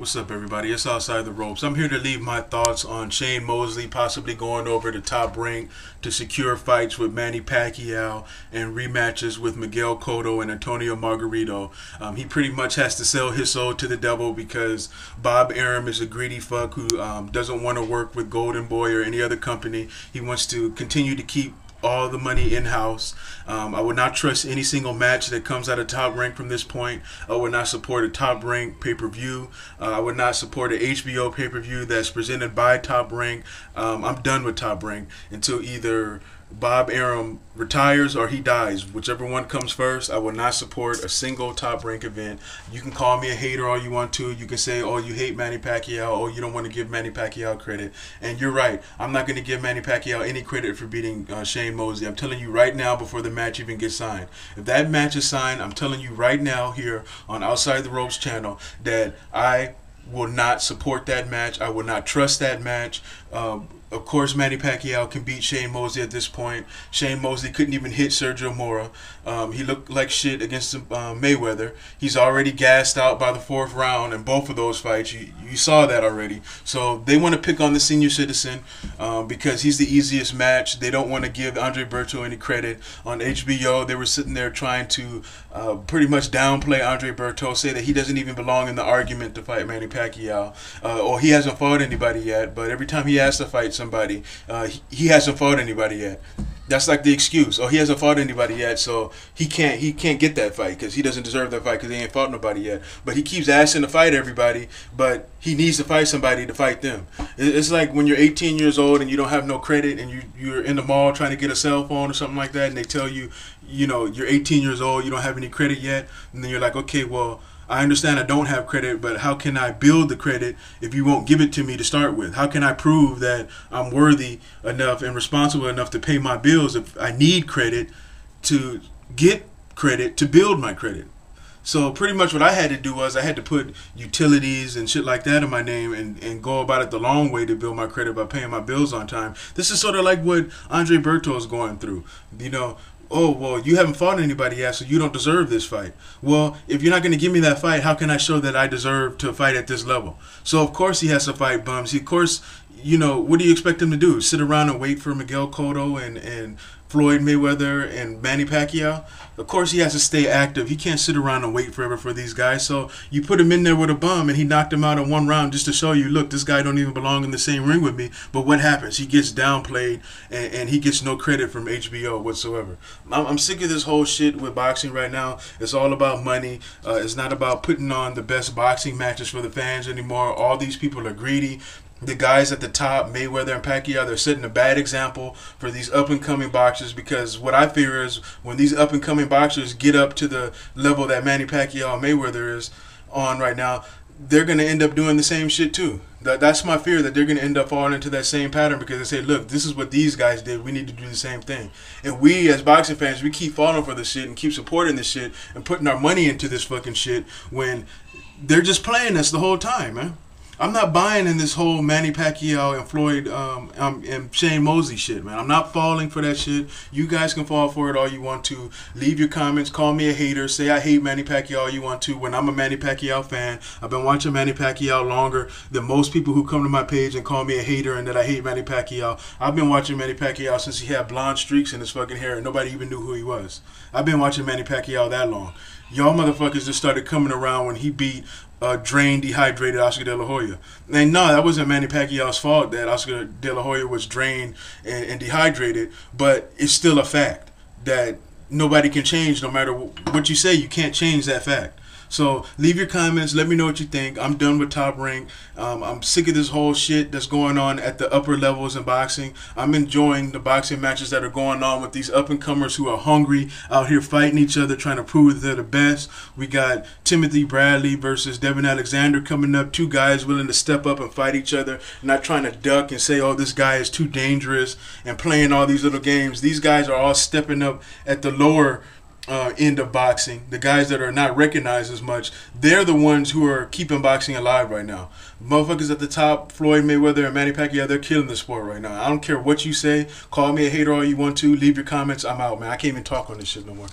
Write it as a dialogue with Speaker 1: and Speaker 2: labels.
Speaker 1: What's up, everybody? It's Outside the Ropes. I'm here to leave my thoughts on Shane Mosley possibly going over to Top Rank to secure fights with Manny Pacquiao and rematches with Miguel Cotto and Antonio Margarito. He pretty much has to sell his soul to the devil because Bob Arum is a greedy fuck who doesn't want to work with Golden Boy or any other company. He wants to continue to keep all the money in-house. I would not trust any single match that comes out of Top Rank from this point. I would not support a Top Rank pay-per-view. I would not support an HBO pay-per-view that's presented by Top Rank. I'm done with Top Rank until either Bob Arum retires or he dies. Whichever one comes first, I will not support a single Top Rank event. You can call me a hater all you want to. You can say, oh, you hate Manny Pacquiao. Oh, you don't want to give Manny Pacquiao credit. And you're right. I'm not going to give Manny Pacquiao any credit for beating Shane Mosley. I'm telling you right now before the match even gets signed. If that match is signed, I'm telling you right now here on Outside the Ropes channel that I will not support that match. I will not trust that match. Of course, Manny Pacquiao can beat Shane Mosley at this point. Shane Mosley couldn't even hit Sergio Mora. He looked like shit against Mayweather. He's already gassed out by the fourth round in both of those fights. You saw that already. So they want to pick on the senior citizen because he's the easiest match. They don't want to give Andre Berto any credit. On HBO, they were sitting there trying to pretty much downplay Andre Berto, say that he doesn't even belong in the argument to fight Manny Pacquiao. Or he hasn't fought anybody yet, but every time he has to fight somebody, he hasn't fought anybody yet. That's like the excuse. Oh, he hasn't fought anybody yet, so he can't get that fight because he doesn't deserve that fight because he ain't fought nobody yet. But he keeps asking to fight everybody, but he needs to fight somebody to fight them. It's like when you're 18 years old and you don't have no credit and you're in the mall trying to get a cell phone or something like that, and they tell you, you know, you're 18 years old, you don't have any credit yet, and then you're like, okay, well, I understand I don't have credit, but how can I build the credit if you won't give it to me to start with? How can I prove that I'm worthy enough and responsible enough to pay my bills if I need credit to get credit to build my credit? So pretty much what I had to do was I had to put utilities and shit like that in my name and go about it the long way to build my credit by paying my bills on time. This is sort of like what Andre Berto is going through. You know, oh, well, you haven't fought anybody yet, so you don't deserve this fight. Well, if you're not going to give me that fight, how can I show that I deserve to fight at this level? So, of course, he has to fight bums. Of course, you know, what do you expect him to do? Sit around and wait for Miguel Cotto and Floyd Mayweather and Manny Pacquiao? Of course, he has to stay active. He can't sit around and wait forever for these guys. So you put him in there with a bum, and he knocked him out in one round just to show you, look, this guy don't even belong in the same ring with me. But what happens? He gets downplayed, and he gets no credit from HBO whatsoever. I'm sick of this whole shit with boxing right now. It's all about money. It's not about putting on the best boxing matches for the fans anymore. All these people are greedy. The guys at the top, Mayweather and Pacquiao, they're setting a bad example for these up-and-coming boxers because what I fear is when these up-and-coming boxers get up to the level that Manny Pacquiao and Mayweather is on right now, they're going to end up doing the same shit too. That's my fear, that they're going to end up falling into that same pattern because they say, look, this is what these guys did. We need to do the same thing. And we as boxing fans, we keep falling for this shit and keep supporting this shit and putting our money into this fucking shit when they're just playing us the whole time, man. I'm not buying in this whole Manny Pacquiao and Floyd and Shane Mosley shit, man. I'm not falling for that shit. You guys can fall for it all you want to. Leave your comments. Call me a hater. Say I hate Manny Pacquiao all you want to. When I'm a Manny Pacquiao fan, I've been watching Manny Pacquiao longer than most people who come to my page and call me a hater and that I hate Manny Pacquiao. I've been watching Manny Pacquiao since he had blonde streaks in his fucking hair and nobody even knew who he was. I've been watching Manny Pacquiao that long. Y'all motherfuckers just started coming around when he beat drained, dehydrated Oscar De La Hoya. And no, that wasn't Manny Pacquiao's fault that Oscar De La Hoya was drained and dehydrated, but it's still a fact that nobody can change. No matter what you say, you can't change that fact. So leave your comments. Let me know what you think. I'm done with Top Rank. I'm sick of this whole shit that's going on at the upper levels in boxing. I'm enjoying the boxing matches that are going on with these up-and-comers who are hungry, out here fighting each other, trying to prove that they're the best. We got Timothy Bradley versus Devin Alexander coming up. Two guys willing to step up and fight each other, not trying to duck and say, oh, this guy is too dangerous and playing all these little games. These guys are all stepping up at the lower end of boxing. The guys that are not recognized as much, they're the ones who are keeping boxing alive right now. Motherfuckers at the top, Floyd Mayweather and Manny Pacquiao, they're killing the sport right now. I don't care what you say. Call me a hater all you want to. Leave your comments. I'm out, man. I can't even talk on this shit no more.